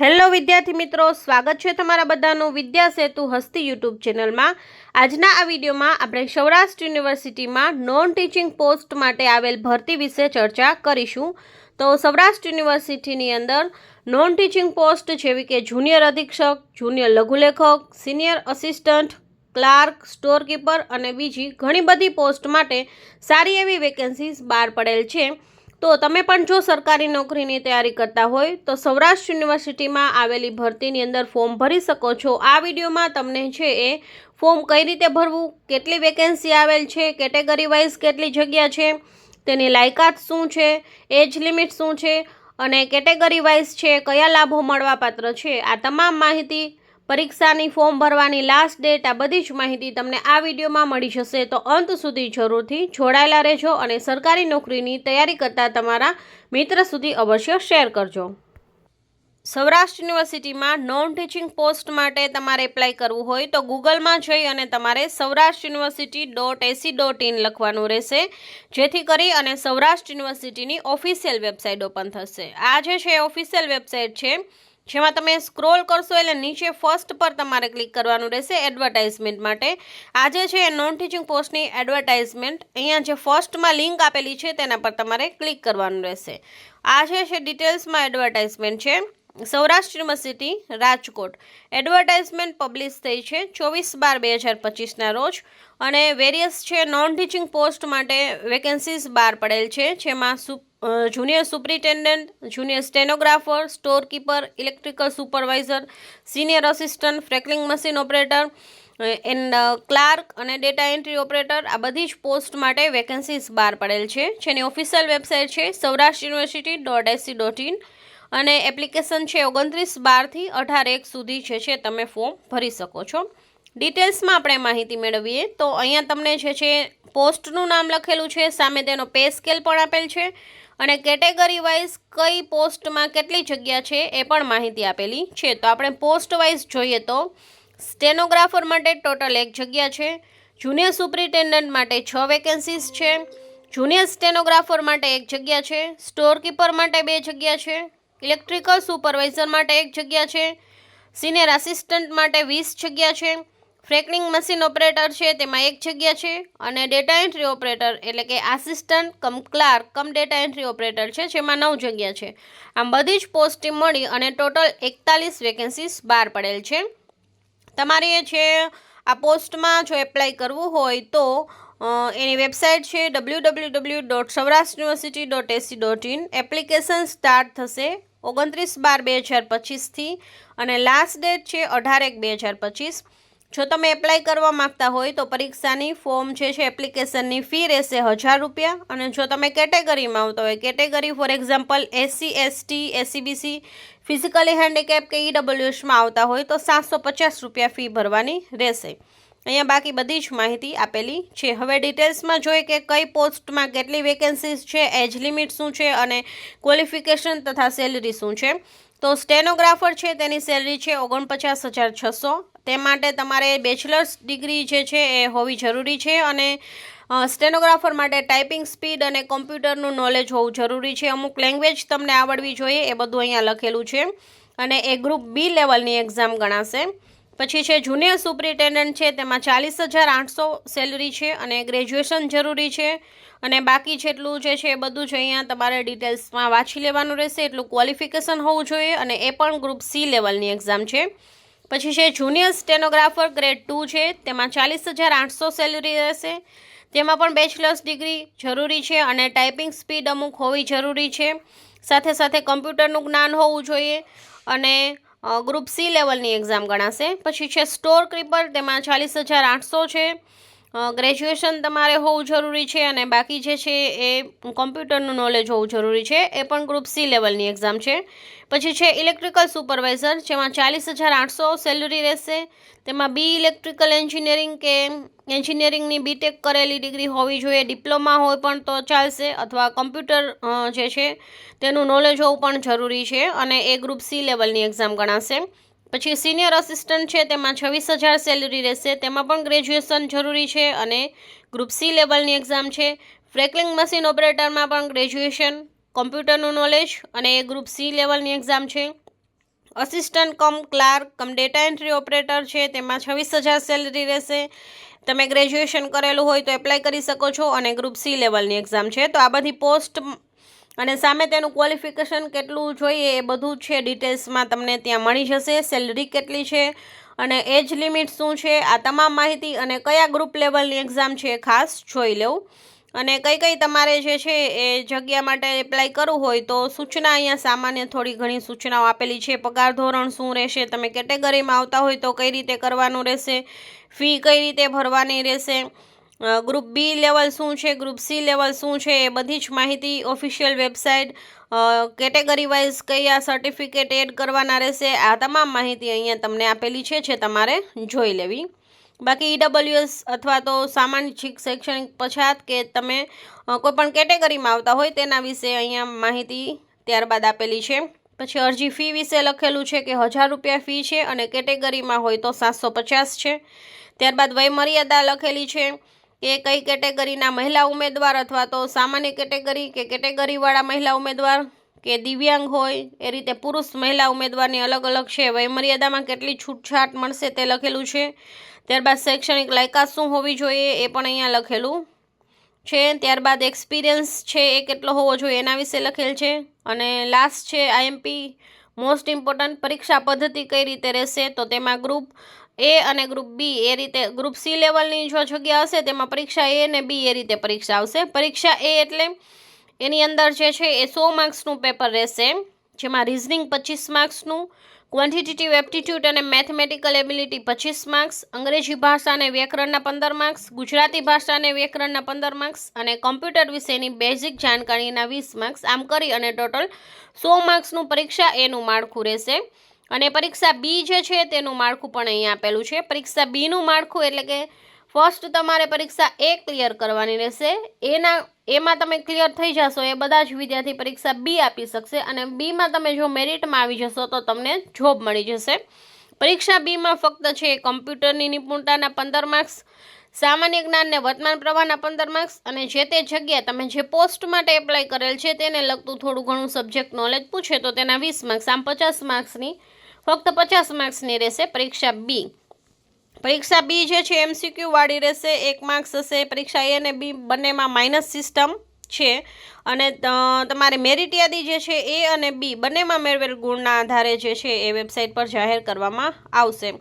Hello વિદ્યાર્થી મિત્રો, સ્વાગત છે તમારા બધાનું વિદ્યા સેતુ હસ્તી યુટ્યુબ ચેનલમાં। આજના આ વિડીયોમાં આપણે સૌરાષ્ટ્ર યુનિવર્સિટીમાં નોન ટીચિંગ પોસ્ટ માટે આવેલ ભરતી વિશે ચર્ચા કરીશું। તો સૌરાષ્ટ્ર યુનિવર્સિટીની અંદર નોન ટીચિંગ પોસ્ટ જેવી કે જુનિયર અધિક્ષક, જુનિયર લઘુલેખક, senior assistant, clerk, store keeper અને બીજી ઘણી બધી પોસ્ટ માટે સારી એવી વેકેન્સીઝ બહાર પડેલ છે। તો તમે પણ જો સરકારી નોકરીની તૈયારી કરતા હોય તો સૌરાષ્ટ્ર યુનિવર્સિટીમાં આવેલી ભરતીની અંદર ફોર્મ ભરી શકો છો। આ વિડીયોમાં તમને છે એ ફોર્મ કઈ રીતે ભરવું, કેટલી વેકેન્સી આવેલ છે, કેટેગરી વાઇઝ કેટલી જગ્યા છે, તેની લાયકાત શું છે, એજ લિમિટ શું છે અને કેટેગરી વાઇઝ છે કયા લાભો મળવાપાત્ર છે, આ તમામ માહિતી, પરીક્ષાની ફોર્મ ભરવાની લાસ્ટ ડેટ, આ બધી જ માહિતી તમને આ વિડીયોમાં મળી જશે। તો અંત સુધી જરૂરથી જોડાયેલા રહેજો અને સરકારી નોકરીની તૈયારી કરતા તમારા મિત્ર સુધી અવશ્ય શેર કરજો। સૌરાષ્ટ્ર યુનિવર્સિટીમાં નોન ટીચિંગ પોસ્ટ માટે તમારે એપ્લાય કરવું હોય તો ગૂગલમાં જઈ અને તમારે saurashtrauniversity.ac.in લખવાનું રહેશે, જેથી કરી અને સૌરાષ્ટ્ર યુનિવર્સિટીની ઓફિશિયલ વેબસાઇટ ઓપન થશે। આ જે છે ઓફિશિયલ વેબસાઇટ છે, જેમાં તમે સ્ક્રોલ કરશો એટલે નીચે ફર્સ્ટ પર તમારે ક્લિક કરવાનું રહેશે એડવર્ટાઇઝમેન્ટ માટે। આ જે છે નોન ટીચિંગ પોસ્ટની એડવર્ટાઇઝમેન્ટ, અહીંયા જે ફર્સ્ટમાં લિંક આપેલી છે તેના પર તમારે ક્લિક કરવાનું રહેશે। આ જે છે ડિટેલ્સમાં એડવર્ટાઇઝમેન્ટ છે, Saurashtra university Rajkot, advertisement publish થઈ છે 24/12/2025ના રોજ અને વેરિયસ છે નોન ટીચિંગ પોસ્ટ માટે વેકેન્સીઝ બહાર પડેલ છે, જેમાં junior superintendent, junior stenographer, store keeper, electrical supervisor, senior assistant, franking machine operator and clerk અને ડેટા એન્ટ્રી ઓપરેટર, આ બધી જ પોસ્ટ માટે વેકેન્સીઝ બહાર પડેલ છે, જેની ઓફિશિયલ વેબસાઇટ છે saurashtrauniversity.ac.in અને એપ્લિકેશન છે 29/12 થી 18/1 સુધી છે તમે ફોર્મ ભરી શકો છો। ડિટેલ્સમાં આપણે માહિતી મેળવીએ તો અહીંયા તમને છે પોસ્ટનું નામ લખેલું છે, સામે તેનો પે સ્કેલ પણ આપેલ છે અને કેટેગરી વાઇઝ કઈ પોસ્ટમાં કેટલી જગ્યા છે એ પણ માહિતી આપેલી છે। તો આપણે પોસ્ટ વાઇઝ જોઈએ તો સ્ટેનોગ્રાફર માટે ટોટલ 1 જગ્યા છે, જુનિયર સુપ્રિન્ટેન્ડન્ટ માટે 6 વેકેન્સીઝ છે, જુનિયર સ્ટેનોગ્રાફર માટે 1 જગ્યા છે, સ્ટોર કીપર માટે 2 જગ્યા છે, ઇલેક્ટ્રિકલ સુપરવાઇઝર માટે 1 જગ્યા છે, સિનિયર આસિસ્ટન્ટ માટે 20 જગ્યા છે, ફ્રેકલિંગ મશીન ઓપરેટર છે તેમાં 1 જગ્યા છે અને ડેટા એન્ટ્રી ઓપરેટર એટલે કે આસિસ્ટન્ટ કમ clerk cum data entry operator છે, જેમાં 9 જગ્યા છે। આમ બધી જ પોસ્ટ મળી અને ટોટલ 41 વેકેન્સીઝ બહાર પડેલ છે। તમારે છે આ પોસ્ટમાં જો એપ્લાય કરવું હોય તો એની વેબસાઇટ છે www.saurashtrauniversity.ac.in। એપ્લિકેશન સ્ટાર્ટ થશે 29/12/2025 અને લાસ્ટ ડેટ છે 18/1/2025। જો તમે એપ્લાય કરવા માંગતા હોય તો પરીક્ષાની ફોર્મ છે એપ્લિકેશનની ફી રહેશે 1000 રૂપિયા અને જો તમે કેટેગરીમાં આવતા હોય, category for example SC, ST, SCBC, physically handicap કે EWSમાં આવતા હોય તો 750 રૂપિયા ફી ભરવાની રહેશે। અહીંયા બાકી બધી જ માહિતી આપેલી છે। હવે ડિટેલ્સમાં જોઈએ કે કઈ પોસ્ટમાં કેટલી વેકેન્સીઝ છે, એજ લિમિટ શું છે અને ક્વોલિફિકેશન તથા સેલરી શું છે। તો સ્ટેનોગ્રાફર છે તેની સેલરી છે 49,600। તે માટે તમારે બેચલર્સ ડિગ્રી જે છે એ હોવી જરૂરી છે અને સ્ટેનોગ્રાફર માટે ટાઈપિંગ સ્પીડ અને કોમ્પ્યુટરનું નોલેજ હોવું જરૂરી છે। અમુક લેંગ્વેજ તમને આવડવી જોઈએ, એ બધું અહીંયા લખેલું છે અને એ ગ્રુપ બી લેવલની એક્ઝામ ગણાશે। પછી છે જુનિયર સુપ્રિન્ટેન્ડન્ટ છે, તેમાં 40,800 સેલરી છે અને ગ્રેજ્યુએશન જરૂરી છે અને બાકી જેટલું જે છે એ બધું જ અહીંયા તમારે ડિટેલ્સમાં વાંચી લેવાનું રહેશે, એટલું ક્વોલિફિકેશન હોવું જોઈએ અને એ પણ ગ્રુપ સી લેવલની એક્ઝામ છે। પછી છે જુનિયર સ્ટેનોગ્રાફર ગ્રેડ 2 છે, તેમાં 40,800 સેલરી રહેશે, તેમાં પણ બેચલર્સ ડિગ્રી જરૂરી છે અને ટાઈપિંગ સ્પીડ અમુક હોવી જરૂરી છે, સાથે સાથે કમ્પ્યુટરનું જ્ઞાન હોવું જોઈએ અને ગ્રુપ સી લેવલની એક્ઝામ ગણાશે। પછી છે સ્ટોર કીપર, તેમાં 40,800 છે, ગ્રેજ્યુએશન તમારે હોવું જરૂરી છે અને બાકી જે છે એ કોમ્પ્યુટરનું નોલેજ હોવું જરૂરી છે, એ પણ ગ્રુપ સી લેવલની એક્ઝામ છે। પછી છે ઇલેક્ટ્રિકલ સુપરવાઇઝર, જેમાં 40,800 સેલરી રહેશે, તેમાં બી ઇલેક્ટ્રિકલ એન્જિનિયરિંગ કે એન્જિનિયરિંગની બીટેક કરેલી ડિગ્રી હોવી જોઈએ, ડિપ્લોમા હોય પણ તો ચાલશે અથવા કમ્પ્યુટર જે છે તેનું નોલેજ હોવું પણ જરૂરી છે અને એ ગ્રુપ સી લેવલની એક્ઝામ ગણાશે। પછી સિનિયર અસિસ્ટન્ટ છે, તેમાં 26,000 સેલરી રહેશે, તેમાં પણ ગ્રેજ્યુએશન જરૂરી છે અને ગ્રુપ સી લેવલની એક્ઝામ છે। ફ્રેકલિંગ મશીન ઓપરેટરમાં પણ ગ્રેજ્યુએશન, કોમ્પ્યુટરનું નોલેજ અને એ ગ્રુપ સી લેવલની એક્ઝામ છે। Assistant cum clerk cum data entry operator છે, તેમાં 26,000 સેલરી રહેશે. તમે ગ્રેજ્યુએશન કરેલું હોય તો એપ્લાય કરી શકો છો અને ગ્રુપ સી લેવલની એક્ઝામ છે. તો આ બધી પોસ્ટ અને સામે તેનું ક્વોલિફિકેશન કેટલું જોઈએ એ બધું છે ડિટેલ્સમાં તમને ત્યાં મળી જશે. સેલરી કેટલી છે અને એજ લિમિટ શું છે, આ તમામ માહિતી અને કયા ગ્રુપ લેવલની એક્ઝામ છે એ ખાસ જોઈ લેવું. અને કઈ તમારે જે છે એ જગ્યા માટે એપ્લાય કરવું હોય તો સૂચના અહીંયા સામાન્ય થોડી ઘણી સૂચનાઓ આપેલી છે. પગાર ધોરણ શું રહેશે, તમે કેટેગરીમાં આવતા હોય તો કઈ રીતે કરવાનું રહેશે, ફી કઈ રીતે ભરવાની રહેશે, ગ્રુપ બી લેવલ શું છે, ગ્રુપ સી લેવલ શું છે, એ બધી જ માહિતી ઓફિશિયલ વેબસાઇટ, કેટેગરી વાઇઝ કયા સર્ટિફિકેટ એડ કરવાના રહેશે, આ તમામ માહિતી અહીંયા તમને આપેલી છે જે તમારે જોઈ લેવી. બાકી EWS અથવા તો સામાજિક શૈક્ષણિક પછાત કે તમે કોઈપણ કેટેગરીમાં આવતા હોય તેના વિશે અહીંયા માહિતી ત્યારબાદ આપેલી છે. પછી અરજી ફી વિશે લખેલું છે કે 1,000 રૂપિયા ફી છે અને કેટેગરીમાં હોય તો 750 છે. ત્યારબાદ વયમર્યાદા લખેલી છે કે કઈ કેટેગરીના મહિલા ઉમેદવાર અથવા તો સામાન્ય કેટેગરી કે કેટેગરીવાળા મહિલા ઉમેદવાર કે દિવ્યાંગ હોય એ રીતે પુરુષ મહિલા ઉમેદવારની અલગ અલગ છે. વયમર્યાદામાં કેટલી છૂટછાટ મળશે તે લખેલું છે. ત્યારબાદ શૈક્ષણિક લાયકાત શું હોવી જોઈએ એ પણ અહીંયા લખેલું છે. ત્યારબાદ એક્સપિરિયન્સ છે એ કેટલો હોવો જોઈએ એના વિશે લખેલ છે. અને લાસ્ટ છે IMP મોસ્ટ ઇમ્પોર્ટન્ટ, પરીક્ષા પદ્ધતિ કઈ રીતે રહેશે, તો તેમાં ગ્રુપ એ અને ગ્રુપ બી એ રીતે, ગ્રુપ સી લેવલની જો જગ્યા હશે તેમાં પરીક્ષા એ અને બી એ રીતે પરીક્ષા આવશે. પરીક્ષા એ એટલે એની અંદર જે છે એ 100 માર્ક્સનું પેપર રહેશે, જેમાં રિઝનિંગ 25 માર્ક્સનું, ક્વોન્ટિટેટિવ એપ્ટિટ્યૂડ અને મેથમેટિકલ એબિલિટી 25 માર્ક્સ, અંગ્રેજી ભાષા અને વ્યાકરણના 15 માર્ક્સ, ગુજરાતી ભાષા અને વ્યાકરણના 15 માર્ક્સ અને કમ્પ્યુટર વિશેની બેઝિક જાણકારીના 20 માર્ક્સ. આમ કરી અને ટોટલ 100 માર્ક્સનું પરીક્ષા એનું માળખું રહેશે. અને પરીક્ષા બી જે છે તેનું માળખું પણ અહીંયા આપેલું છે. પરીક્ષા બીનું માળખું એટલે કે ફર્સ્ટ તમારે પરીક્ષા એ ક્લિયર કરવાની રહેશે, એમાં તમે ક્લિયર થઈ જશો એ બધા જ વિદ્યાર્થી પરીક્ષા બી આપી શકશે અને બીમાં તમે જો મેરિટમાં આવી જશો તો તમને જોબ મળી જશે. પરીક્ષા બીમાં ફક્ત છે કમ્પ્યુટરની નિપુણતાના 15 માર્ક્સ, સામાન્ય જ્ઞાન ને વર્તમાન પ્રવાહના 15 માર્ક્સ અને જે તે જગ્યા તમે જે પોસ્ટ માટે એપ્લાય કરેલ છે તેને લગતું થોડું ઘણું સબ્જેક્ટ નોલેજ પૂછે તો તેના 20 માર્ક્સ. આમ 50 માર્ક્સની ફક્ત 50 માર્ક્સની રહેશે પરીક્ષા બી. પરીક્ષા બી જે છે MCQ વાળી રહેશે, 1 માર્ક્સ હશે. પરીક્ષા એ અને બી બંનેમાં માઇનસ સિસ્ટમ છે અને તમારે મેરિટ યાદી જે છે એ અને બી બંનેમાં મેળવેલ ગુણના આધારે જે છે એ વેબસાઇટ પર જાહેર કરવામાં આવશે.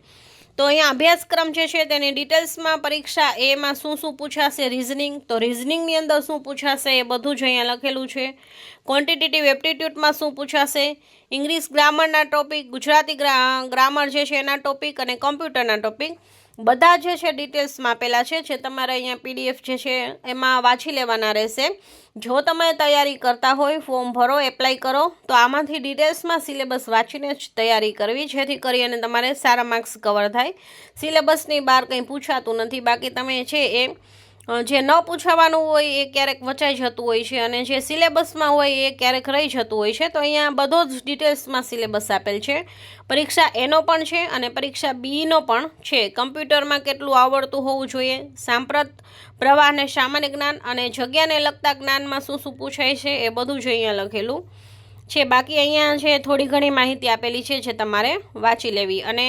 તો અહીંયા અભ્યાસક્રમ જે છે તેની ડિટેલ્સમાં પરીક્ષા એમાં શું પૂછાશે, રિઝનિંગ, તો રિઝનિંગની અંદર શું પૂછાશે એ બધું જ અહીંયા લખેલું છે. ક્વોન્ટિટેટિવ એપ્ટિટ્યૂડમાં શું પૂછાશે, ઇંગ્લિશ ગ્રામરના ટોપિક, ગુજરાતી ગ્રામર જે છે એના ટોપિક અને કમ્પ્યુટરના ટોપિક બધા જે છે ડિટેલ્સમાં આપેલા છે, જે તમારે અહીંયા PDF જે છે એમાં વાંચી લેવાના રહેશે. જો તમે તૈયારી કરતા હોય, ફોર્મ ભરો, એપ્લાય કરો તો આમાંથી ડિટેલ્સમાં સિલેબસ વાંચીને જ તૈયારી કરવી, જેથી કરી અને તમારે સારા માર્ક્સ કવર થાય. સિલેબસની બહાર કંઈ પૂછાતું નથી. બાકી તમે છે એ જે ન પૂછાવાનું હોય એ ક્યારેક વચાઈ જતું હોય છે અને જે સિલેબસમાં હોય એ ક્યારેક રહી જતું હોય છે. તો અહીંયા બધો જ ડિટેલ્સમાં સિલેબસ આપેલ છે. પરીક્ષા એનો પણ છે અને પરીક્ષા બીનો પણ છે. કમ્પ્યુટરમાં કેટલું આવડતું હોવું જોઈએ, સાંપ્રત પ્રવાહ અને સામાન્ય જ્ઞાન અને જગ્યાને લગતા જ્ઞાનમાં શું પૂછાય છે એ બધું જ અહીંયા લખેલું છે. બાકી અહીંયા છે થોડી ઘણી માહિતી આપેલી છે જે તમારે વાંચી લેવી. અને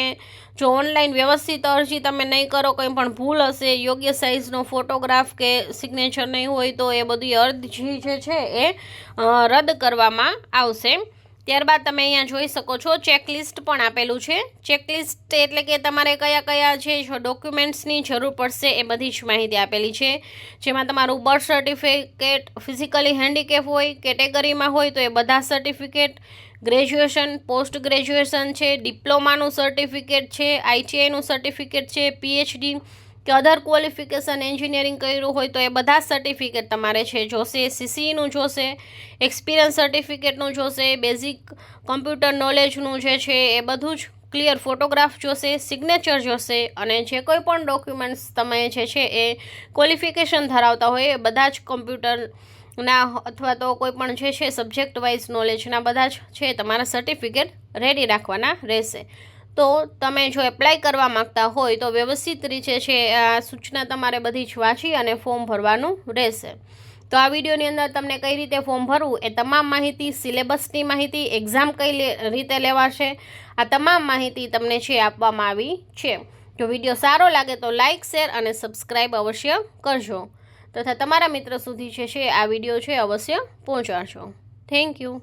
જો ઓનલાઈન વ્યવસ્થિત અરજી તમે નહીં કરો, કંઈ પણ ભૂલ હશે, યોગ્ય સાઇઝનો ફોટોગ્રાફ કે સિગ્નેચર નહીં હોય તો એ બધી અરજી જે છે એ રદ કરવામાં આવશે. ત્યારબાદ તમે અહીંયા જોઈ શકો છો ચેકલિસ્ટ પણ આપેલું છે. ચેકલિસ્ટ એટલે કે તમારે કયા કયા જે ડોક્યુમેન્ટ્સની જરૂર પડશે એ બધી જ માહિતી આપેલી છે, જેમાં તમારું બર્થ સર્ટિફિકેટ, ફિઝિકલી હેન્ડીકેપ હોય, કેટેગરીમાં હોય તો એ બધા સર્ટિફિકેટ, ગ્રેજ્યુએશન, પોસ્ટ ગ્રેજ્યુએશન છે, ડિપ્લોમાનું સર્ટિફિકેટ છે, ITIનું સર્ટિફિકેટ છે, PhD કે અધર ક્વોલિફિકેશન એન્જિનિયરિંગ કર્યું હોય તો એ બધા સર્ટિફિકેટ તમારે છે જોશે. CCEનું જોશે, એક્સપિરિયન્સ સર્ટિફિકેટનું જોશે, બેઝિક કમ્પ્યુટર નોલેજનું જે છે એ બધું જ ક્લિયર ફોટોગ્રાફ જોશે, સિગ્નેચર જોશે અને જે કોઈ પણ ડોક્યુમેન્ટ્સ તમે જે છે એ ક્વોલિફિકેશન ધરાવતા હોય એ બધા જ કમ્પ્યુટરના અથવા તો કોઈ પણ જે છે સબ્જેક્ટ વાઇઝ નોલેજના બધા જ છે તમારા સર્ટિફિકેટ રેડી રાખવાના રહેશે. તો તમે જો એપ્લાય કરવા માગતા હોય તો વ્યવસ્થિત રીતે છે આ સૂચના તમારે બધી જ વાંચી અને ફોર્મ ભરવાનું રહેશે. તો આ વિડીયોની અંદર તમને કઈ રીતે ફોર્મ ભરવું એ તમામ માહિતી, સિલેબસની માહિતી, એક્ઝામ કઈ રીતે લેવાશે, આ તમામ માહિતી તમને છે આપવામાં આવી છે. જો વિડીયો સારો લાગે તો લાઇક, શેર અને સબસ્ક્રાઈબ અવશ્ય કરજો તથા તમારા મિત્ર સુધી છે આ વિડીયો છે અવશ્ય પહોંચાડજો. Thank you.